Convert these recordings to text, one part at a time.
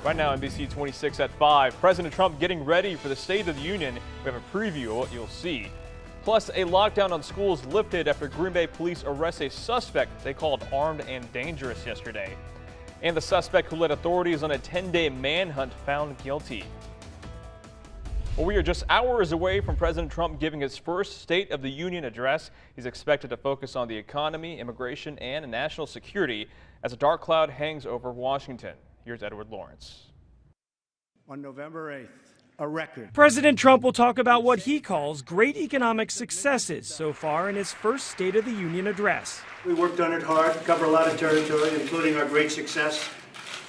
Right now, NBC 26 at 5. President Trump getting ready for the State of the Union. We have a preview of what you'll see. Plus, a lockdown on schools lifted after Green Bay police arrest a suspect they called armed and dangerous yesterday. And the suspect who led authorities on a 10-day manhunt found guilty. Well, we are just hours away from President Trump giving his first State of the Union address. He's expected to focus on the economy, immigration, and national security as a dark cloud hangs over Washington. Here's Edward Lawrence. On November 8th, a record. President Trump will talk about what he calls great economic successes so far in his first State of the Union address. We worked on it hard, cover a lot of territory, including our great success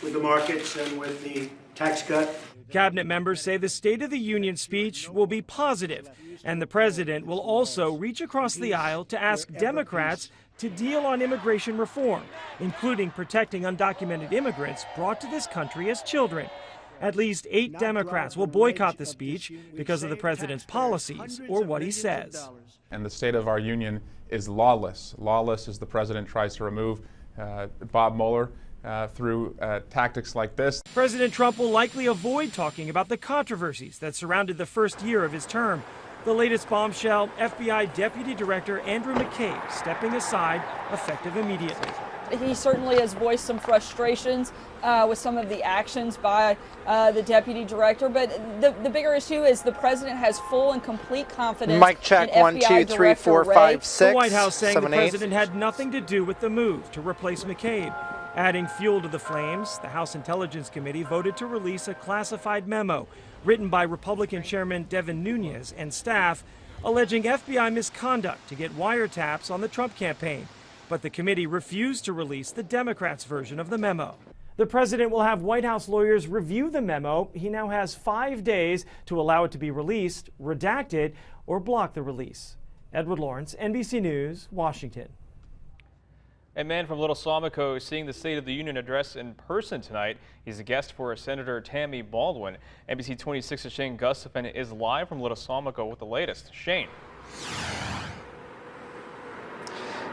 with the markets and with the tax cut. Cabinet members say the State of the Union speech will be positive, and the president will also reach across the aisle to ask Democrats to deal on immigration reform, including protecting undocumented immigrants brought to this country as children. At least 8 Democrats will boycott the speech because of the president's policies or what he says. And the state of our union is lawless. Lawless as the president tries to remove Bob Mueller through tactics like this. President Trump will likely avoid talking about the controversies that surrounded the first year of his term. The latest bombshell, FBI Deputy Director Andrew McCabe stepping aside, effective immediately. He certainly has voiced some frustrations with some of the actions by the deputy director, but the bigger issue is the president has full and complete confidence. Mic check, in 1, 2, 3, 4, 5, 6. The White House saying 7, the 8. president had nothing to do with the move to replace McCabe. Adding fuel to the flames, the House Intelligence Committee voted to release a classified memo written by Republican Chairman Devin Nunes and staff alleging FBI misconduct to get wiretaps on the Trump campaign. But the committee refused to release the Democrats' version of the memo. The president will have White House lawyers review the memo. He now has 5 days to allow it to be released, redacted, or block the release. Edward Lawrence, NBC News, Washington. A man from Little Suamico is seeing the State of the Union address in person tonight. He's a guest for Senator Tammy Baldwin. NBC 26's Shane Gustafson is live from Little Suamico with the latest. Shane.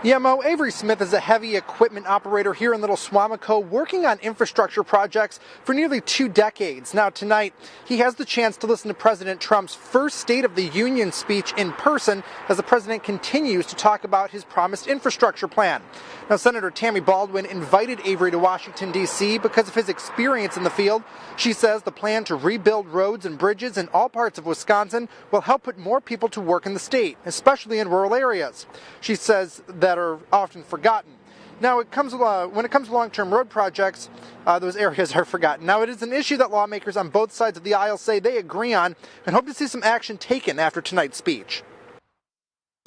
Yeah, Mo, Avery Smith is a heavy equipment operator here in Little Suamico, working on infrastructure projects for nearly 2 decades. Now, tonight, he has the chance to listen to President Trump's first State of the Union speech in person as the president continues to talk about his promised infrastructure plan. Now, Senator Tammy Baldwin invited Avery to Washington, D.C. because of his experience in the field. She says the plan to rebuild roads and bridges in all parts of Wisconsin will help put more people to work in the state, especially in rural areas. She says that are often forgotten. Now, when it comes to long-term road projects, those areas are forgotten. Now, it is an issue that lawmakers on both sides of the aisle say they agree on and hope to see some action taken after tonight's speech.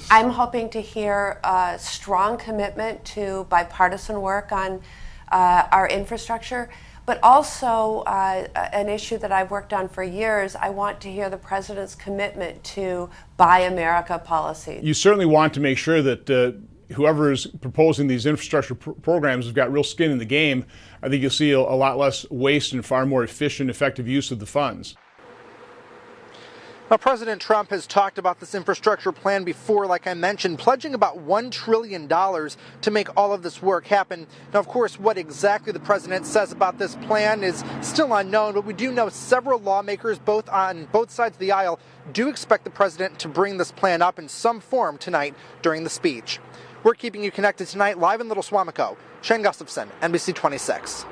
I'm hoping to hear a strong commitment to bipartisan work on our infrastructure, but also an issue that I've worked on for years. I want to hear the president's commitment to Buy America policy. You certainly want to make sure that whoever is proposing these infrastructure programs has got real skin in the game. I think you'll see a lot less waste and far more efficient, effective use of the funds. Now, President Trump has talked about this infrastructure plan before, like I mentioned, pledging about $1 trillion to make all of this work happen. Now, of course, what exactly the president says about this plan is still unknown, but we do know several lawmakers, on both sides of the aisle, do expect the president to bring this plan up in some form tonight during the speech. We're keeping you connected tonight, live in Little Suamico. Shane Gustafson, NBC 26.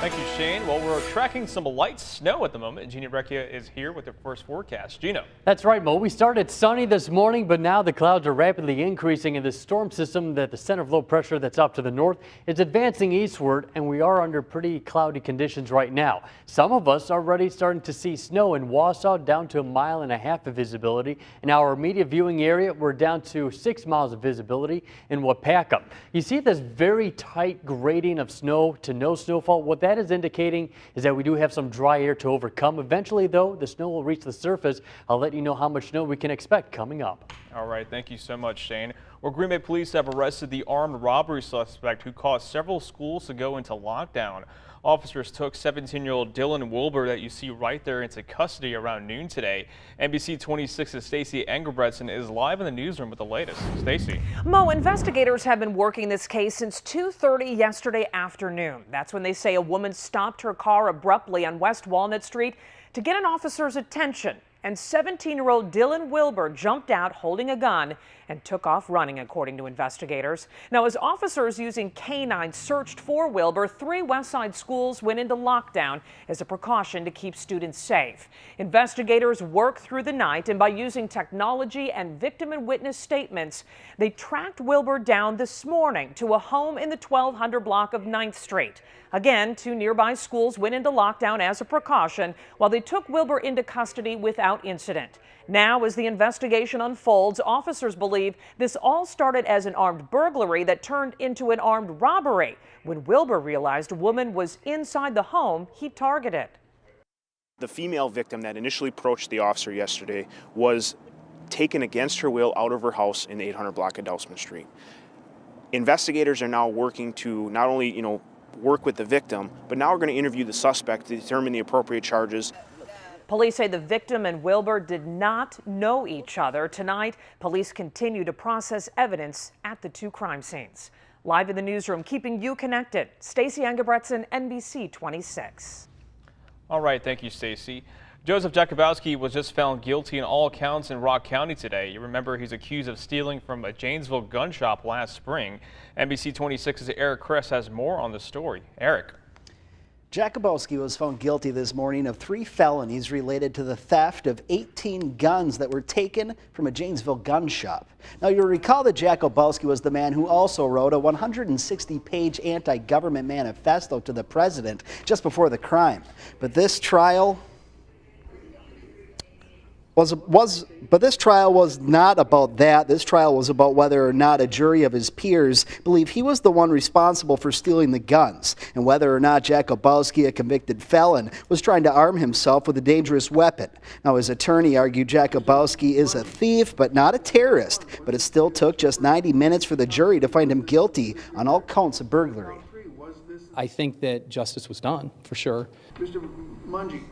Thank you, Shane. Well, we're tracking some light snow at the moment. Gina Breccia is here with the first forecast. Gino. That's right, Mo. We started sunny this morning, but now the clouds are rapidly increasing in the storm system that the center of low pressure that's up to the north is advancing eastward, and we are under pretty cloudy conditions right now. Some of us are already starting to see snow in Wausau down to 1.5 miles of visibility. In our immediate viewing area, we're down to 6 miles of visibility in Wapaka. You see this very tight grading of snow to no snowfall. What that is indicating is that we do have some dry air to overcome. Eventually, though, the snow will reach the surface. I'll let you know how much snow we can expect coming up. All right, thank you so much, Shane. Well, Green Bay police have arrested the armed robbery suspect who caused several schools to go into lockdown. Officers took 17-year-old Dylan Wilbur that you see right there into custody around noon today. NBC 26's Stacey Engelbretson is live in the newsroom with the latest. Stacey. Mo, investigators have been working this case since 2:30 yesterday afternoon. That's when they say a woman stopped her car abruptly on West Walnut Street to get an officer's attention. And 17-year-old Dylan Wilbur jumped out holding a gun and took off running, according to investigators. Now, as officers using canines searched for Wilbur, 3 West Side schools went into lockdown as a precaution to keep students safe. Investigators worked through the night, and by using technology and victim and witness statements, they tracked Wilbur down this morning to a home in the 1200 block of 9th Street. Again, 2 nearby schools went into lockdown as a precaution while they took Wilbur into custody without incident. Now, as the investigation unfolds, officers believe this all started as an armed burglary that turned into an armed robbery when Wilbur realized a woman was inside the home he targeted. The female victim that initially approached the officer yesterday was taken against her will out of her house in the 800 block of Dousman Street. Investigators are now working to not only, work with the victim, but now we're going to interview the suspect to determine the appropriate charges. Police say the victim and Wilbur did not know each other. Tonight, police continue to process evidence at the 2 crime scenes. Live in the newsroom, keeping you connected, Stacey Engelbretson, NBC 26. All right, thank you, Stacey. Joseph Jakubowski was just found guilty in all counts in Rock County today. You remember he's accused of stealing from a Janesville gun shop last spring. NBC 26's Eric Kress has more on the story. Eric. Jakubowski was found guilty this morning of 3 felonies related to the theft of 18 guns that were taken from a Janesville gun shop. Now, you'll recall that Jakubowski was the man who also wrote a 160-page anti-government manifesto to the president just before the crime. But this trial was not about that. This trial was about whether or not a jury of his peers believe he was the one responsible for stealing the guns, and whether or not Jakubowski, a convicted felon, was trying to arm himself with a dangerous weapon. Now, his attorney argued Jakubowski is a thief, but not a terrorist, but it still took just 90 minutes for the jury to find him guilty on all counts of burglary. I think that justice was done, for sure. Mr. Mungie.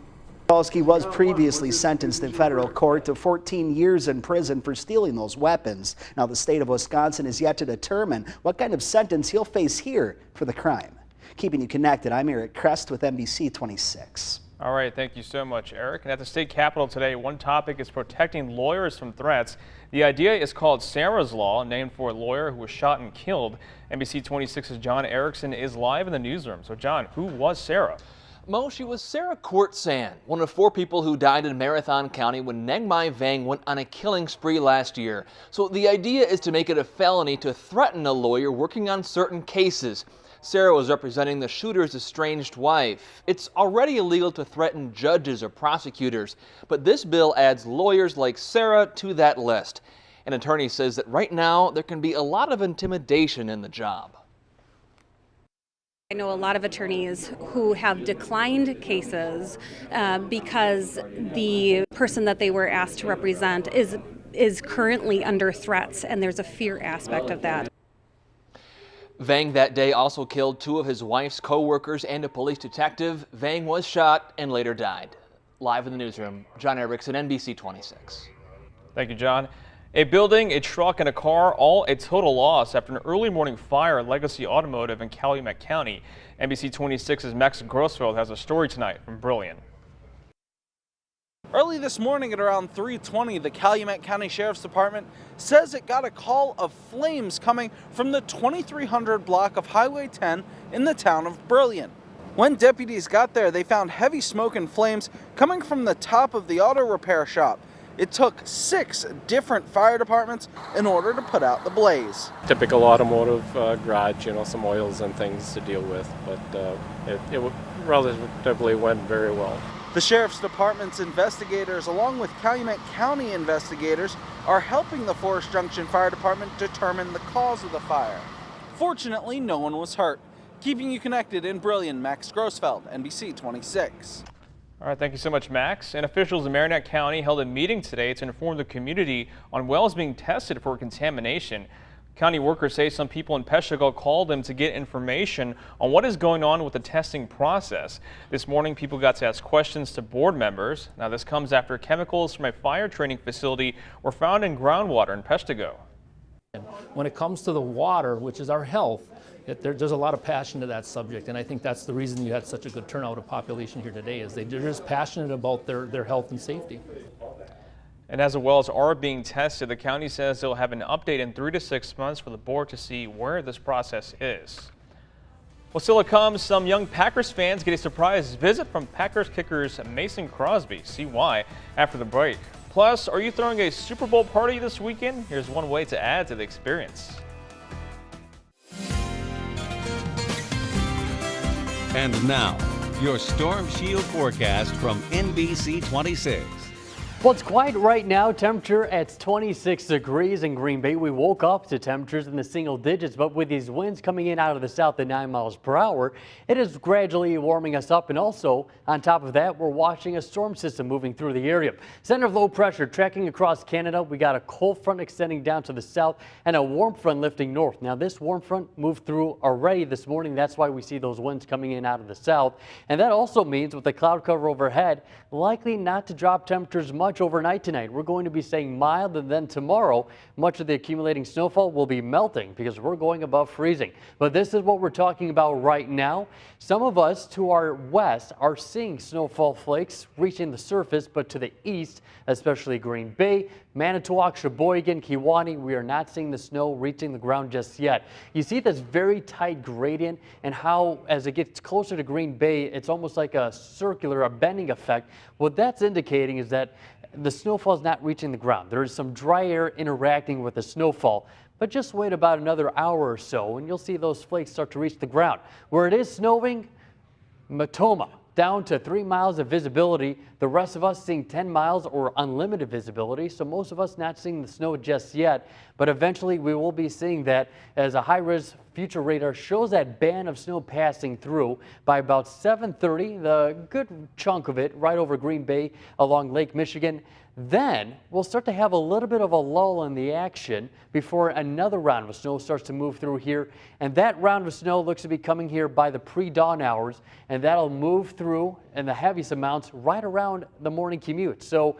Jakubowski was previously sentenced in federal court to 14 years in prison for stealing those weapons. Now, the state of Wisconsin is yet to determine what kind of sentence he'll face here for the crime. Keeping you connected, I'm Eric Kress with NBC 26. All right, thank you so much, Eric. And at the state capitol today, one topic is protecting lawyers from threats. The idea is called Sarah's Law, named for a lawyer who was shot and killed. NBC 26's John Erickson is live in the newsroom. So, John, who was Sarah? Mo, she was Sarah Court-San, one of 4 people who died in Marathon County when Neng Mai Vang went on a killing spree last year. So the idea is to make it a felony to threaten a lawyer working on certain cases. Sarah was representing the shooter's estranged wife. It's already illegal to threaten judges or prosecutors, but this bill adds lawyers like Sarah to that list. An attorney says that right now there can be a lot of intimidation in the job. I know a lot of attorneys who have declined cases because the person that they were asked to represent is currently under threats, and there's a fear aspect of that. Vang that day also killed 2 of his wife's co-workers and a police detective. Vang was shot and later died. Live in the newsroom, John Erickson, NBC 26. Thank you, John. A building, a truck, and a car, all a total loss after an early morning fire at Legacy Automotive in Calumet County. NBC 26's Max Grossfeld has a story tonight from Brilliant. Early this morning at around 3:20, the Calumet County Sheriff's Department says it got a call of flames coming from the 2300 block of Highway 10 in the town of Brilliant. When deputies got there, they found heavy smoke and flames coming from the top of the auto repair shop. It took 6 different fire departments in order to put out the blaze. Typical automotive garage, some oils and things to deal with, but it relatively went very well. The Sheriff's Department's investigators, along with Calumet County investigators, are helping the Forest Junction Fire Department determine the cause of the fire. Fortunately, no one was hurt. Keeping you connected in Brilliant, Max Grossfeld, NBC 26. All right, thank you so much, Max. And officials in Marinette County held a meeting today to inform the community on wells being tested for contamination. County workers say some people in Peshtigo called them to get information on what is going on with the testing process. This morning, people got to ask questions to board members. Now, this comes after chemicals from a fire training facility were found in groundwater in Peshtigo. When it comes to the water, which is our health, there's a lot of passion to that subject, and I think that's the reason you had such a good turnout of population here today, is they're just passionate about their health and safety. And as the wells are being tested, the county says they'll have an update in 3 to 6 months for the board to see where this process is. Well, still to come, some young Packers fans get a surprise visit from Packers kickers Mason Crosby. See why after the break. Plus, are you throwing a Super Bowl party this weekend? Here's one way to add to the experience. And now, your Storm Shield forecast from NBC 26. Well, it's quiet right now. Temperature at 26 degrees in Green Bay. We woke up to temperatures in the single digits, but with these winds coming in out of the south at 9 miles per hour, it is gradually warming us up. And also, on top of that, we're watching a storm system moving through the area. Center of low pressure tracking across Canada. We got a cold front extending down to the south and a warm front lifting north. Now, this warm front moved through already this morning. That's why we see those winds coming in out of the south. And that also means with the cloud cover overhead, likely not to drop temperatures much overnight tonight. We're going to be staying mild, and then tomorrow much of the accumulating snowfall will be melting because we're going above freezing. But this is what we're talking about right now. Some of us to our west are seeing snowfall flakes reaching the surface, but to the east, especially Green Bay, Manitowoc, Sheboygan, Kewaunee, we are not seeing the snow reaching the ground just yet. You see this very tight gradient and how as it gets closer to Green Bay, it's almost like a circular, a bending effect. What that's indicating is that the snowfall is not reaching the ground. There is some dry air interacting with the snowfall. But just wait about another hour or so and you'll see those flakes start to reach the ground. Where it is snowing, Matoma, down to 3 miles of visibility. The rest of us seeing 10 miles or unlimited visibility. So most of us not seeing the snow just yet, but eventually we will be seeing that as a high-res future radar shows that band of snow passing through by about 7:30, the good chunk of it right over Green Bay along Lake Michigan. Then we'll start to have a little bit of a lull in the action before another round of snow starts to move through here. And that round of snow looks to be coming here by the pre-dawn hours, and that'll move through in the heaviest amounts right around the morning commute. So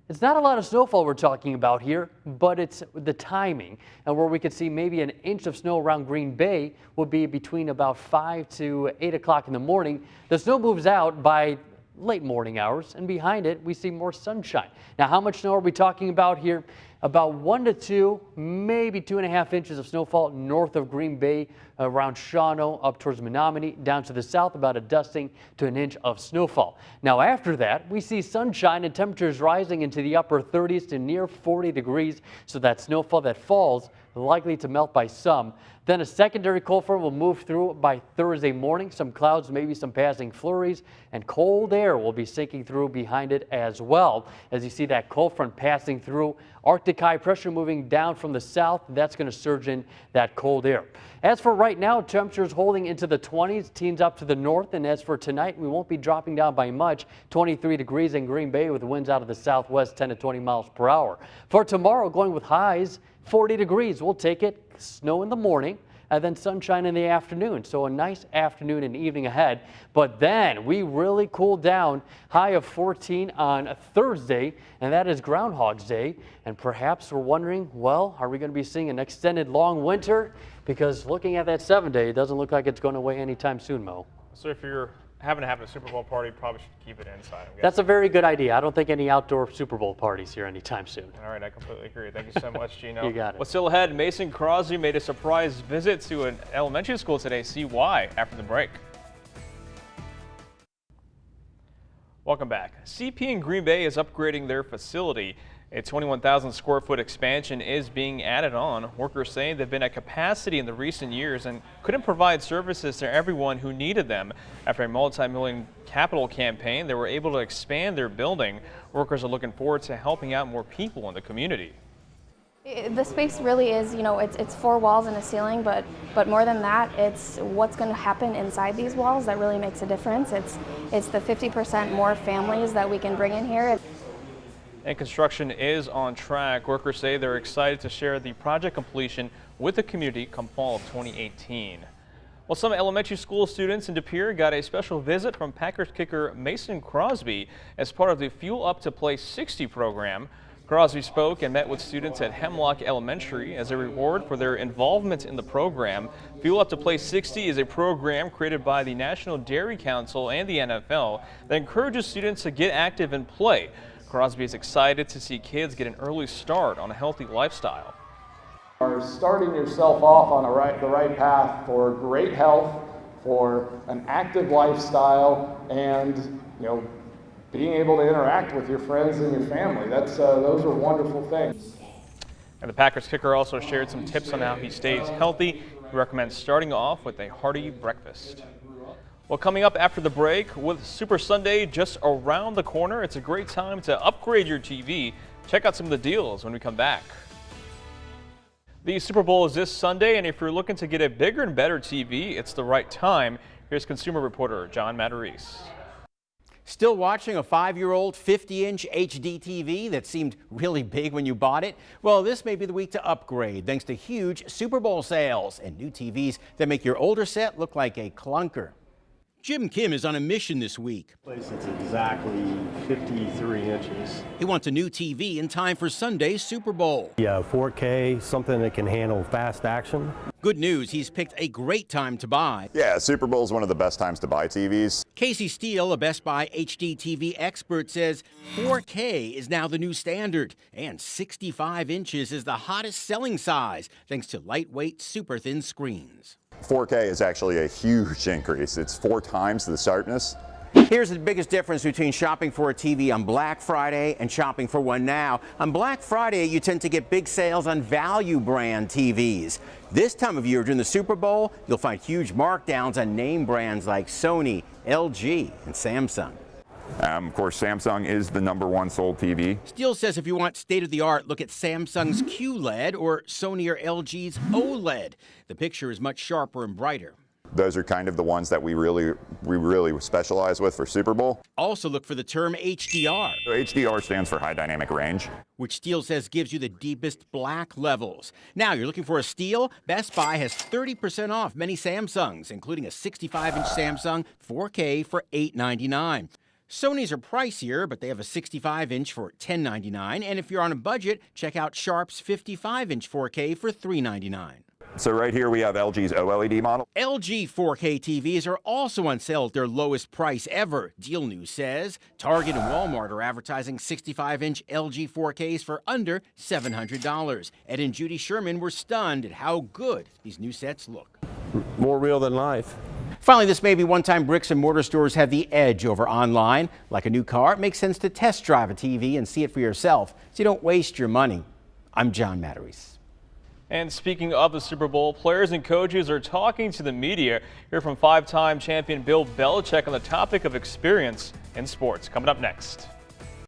it's not a lot of snowfall we're talking about here, but it's the timing. And where we could see maybe an inch of snow around Green Bay would be between about 5 to 8 o'clock in the morning. The snow moves out by late morning hours, and behind it we see more sunshine. Now, how much snow are we talking about here? About 1 to 2, maybe 2.5 inches of snowfall north of Green Bay, around Shawano, up towards Menominee, down to the south, about a dusting to an inch of snowfall. Now, after that, we see sunshine and temperatures rising into the upper 30s to near 40 degrees. So that snowfall that falls likely to melt by some. Then a secondary cold front will move through by Thursday morning. Some clouds, maybe some passing flurries, and cold air will be sinking through behind it as well. As you see that cold front passing through, Arctic high pressure moving down from the south, that's going to surge in that cold air. As for right now, temperatures holding into the 20s, teens up to the north. And as for tonight, we won't be dropping down by much. 23 degrees in Green Bay with winds out of the southwest, 10 to 20 miles per hour. For tomorrow, going with highs, 40 degrees. We'll take it. Snow in the morning and then sunshine in the afternoon. So a nice afternoon and evening ahead. But then we really cool down. High of 14 on Thursday, and that is Groundhog's Day. And perhaps we're wondering, well, are we going to be seeing an extended long winter? Because looking at that 7-day, it doesn't look like it's going away anytime soon, Mo. So if you're having to have a Super Bowl party, probably should keep it inside. That's a very good idea. I don't think any outdoor Super Bowl parties here anytime soon. All right, I completely agree. Thank you so much, Gino. You got it. Well, still ahead, Mason Crosby made a surprise visit to an elementary school today. See why after the break. Welcome back. CP in Green Bay is upgrading their facility. A 21,000 square foot expansion is being added on. Workers say they've been at capacity in the recent years and couldn't provide services to everyone who needed them. After a multi-million capital campaign, they were able to expand their building. Workers are looking forward to helping out more people in the community. The space really is, it's 4 walls and a ceiling, but more than that, it's what's going to happen inside these walls that really makes a difference. It's the 50% more families that we can bring in here. And construction is on track. Workers say they're excited to share the project completion with the community come fall of 2018. Well, some elementary school students in De Pere got a special visit from Packers kicker Mason Crosby as part of the Fuel Up to Play 60 program. Crosby spoke and met with students at Hemlock Elementary as a reward for their involvement in the program. Fuel Up to Play 60 is a program created by the National Dairy Council and the NFL that encourages students to get active and play. Crosby is excited to see kids get an early start on a healthy lifestyle. Starting yourself off on the right path for great health, for an active lifestyle, and being able to interact with your friends and your family. Those are wonderful things. And the Packers kicker also shared some tips on how he stays healthy. He recommends starting off with a hearty breakfast. Well, coming up after the break, with Super Sunday just around the corner, it's a great time to upgrade your TV. Check out some of the deals when we come back. The Super Bowl is this Sunday, and if you're looking to get a bigger and better TV, it's the right time. Here's consumer reporter John Matarese. Still watching a 5-year-old 50-inch HD TV that seemed really big when you bought it? Well, this may be the week to upgrade thanks to huge Super Bowl sales and new TVs that make your older set look like a clunker. Jim Kim is on a mission this week. It's exactly 53 inches. He wants a new TV in time for Sunday's Super Bowl. Yeah, 4K, something that can handle fast action. Good news, he's picked a great time to buy. Yeah, Super Bowl is one of the best times to buy TVs. Casey Steele, a Best Buy HD TV expert, says 4K is now the new standard, and 65 inches is the hottest selling size thanks to lightweight, super thin screens. 4K is actually a huge increase. It's 4 times the sharpness. Here's the biggest difference between shopping for a TV on Black Friday and shopping for one now. On Black Friday, you tend to get big sales on value brand TVs. This time of year during the Super Bowl, you'll find huge markdowns on name brands like Sony, LG, and Samsung. Of course, Samsung is the #1 sold TV. Steele says if you want state-of-the-art, look at Samsung's QLED or Sony or LG's OLED. The picture is much sharper and brighter. Those are kind of the ones that we really specialize with for Super Bowl. Also look for the term HDR. So HDR stands for high dynamic range, which Steele says gives you the deepest black levels. Now you're looking for a steal? Best Buy has 30% off many Samsungs, including a 65-inch Samsung 4K for $899. Sony's are pricier, but they have a 65-inch for $1099. And if you're on a budget, check out Sharp's 55-inch 4K for $399. So right here we have LG's OLED model. LG 4K TVs are also on sale at their lowest price ever. Deal News says Target and Walmart are advertising 65-inch LG 4Ks for under $700. Ed and Judy Sherman were stunned at how good these new sets look. More real than life. Finally, this may be one time bricks and mortar stores have the edge over online. Like a new car, it makes sense to test drive a TV and see it for yourself so you don't waste your money. I'm John Matarese. And speaking of the Super Bowl, players and coaches are talking to the media. Hear from 5-time champion Bill Belichick on the topic of experience in sports. Coming up next.